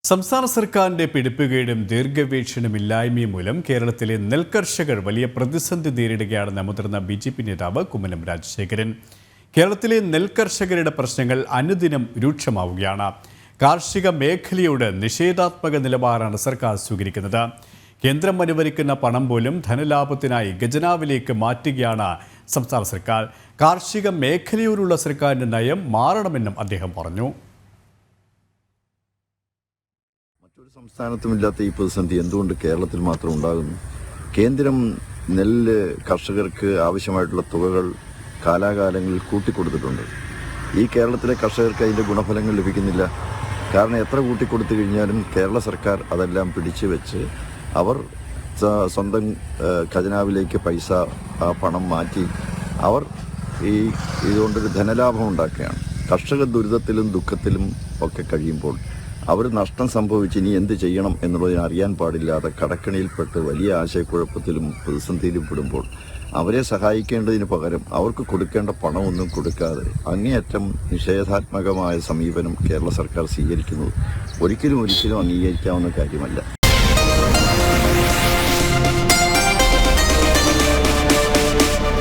സംസ്ഥാന സർക്കാരിന്റെ പിടിപ്പുകേടും ദീർഘവീക്ഷണമില്ലായ്മയും മൂലം കേരളത്തിലെ നെൽകർഷകർ വലിയ പ്രതിസന്ധി നേരിടുകയാണെന്ന് മുതിർന്ന ബി.ജെ.പി നേതാവ് കുമ്മനം രാജശേഖരൻ. കേരളത്തിലെ നെൽകർഷകരുടെ പ്രശ്നങ്ങൾ അനുദിനം രൂക്ഷമാവുകയാണ്. കാർഷിക മേഖലയോട് നിഷേധാത്മക നിലപാടാണ് സർക്കാർ സ്വീകരിക്കുന്നത്. കേന്ദ്രം അനുവദിക്കുന്ന പണം പോലും ധനലാഭത്തിനായി ഖജനാവിലേക്ക് മാറ്റുകയാണ് സംസ്ഥാന സർക്കാർ. കാർഷിക മേഖലയോടുള്ള സർക്കാരിന്റെ നയം മാറണമെന്നും അദ്ദേഹം പറഞ്ഞു. മറ്റൊരു സംസ്ഥാനത്തുമില്ലാത്ത ഈ പ്രതിസന്ധി എന്തുകൊണ്ട് കേരളത്തിൽ മാത്രം ഉണ്ടാകുന്നു? കേന്ദ്രം നെല്ല് കർഷകർക്ക് ആവശ്യമായിട്ടുള്ള തുകകൾ കാലാകാലങ്ങളിൽ കൂട്ടിക്കൊടുത്തിട്ടുണ്ട്. ഈ കേരളത്തിലെ കർഷകർക്ക് അതിൻ്റെ ഗുണഫലങ്ങൾ ലഭിക്കുന്നില്ല. കാരണം എത്ര കൂട്ടിക്കൊടുത്തു കഴിഞ്ഞാലും കേരള സർക്കാർ അതെല്ലാം പിടിച്ചു വെച്ച് അവർ സ്വന്തം ഖജനാവിലേക്ക് പണം മാറ്റി അവർ ഇതുകൊണ്ടൊരു ധനലാഭം ഉണ്ടാക്കുകയാണ്. കർഷക ദുരിതത്തിലും ദുഃഖത്തിലും ഒക്കെ കഴിയുമ്പോൾ അവർ നഷ്ടം സംഭവിച്ച് ഇനി എന്ത് ചെയ്യണം എന്നുള്ളതിന് അറിയാൻ പാടില്ലാതെ കടക്കണിയിൽപ്പെട്ട് വലിയ ആശയക്കുഴപ്പത്തിലും പ്രതിസന്ധിയിലും പെടുമ്പോൾ അവരെ സഹായിക്കേണ്ടതിന് പകരം അവർക്ക് കൊടുക്കേണ്ട പണമൊന്നും കൊടുക്കാതെ അങ്ങേയറ്റം നിഷേധാത്മകമായ സമീപനം കേരള സർക്കാർ സ്വീകരിക്കുന്നത് ഒരിക്കലും അംഗീകരിക്കാവുന്ന കാര്യമല്ല.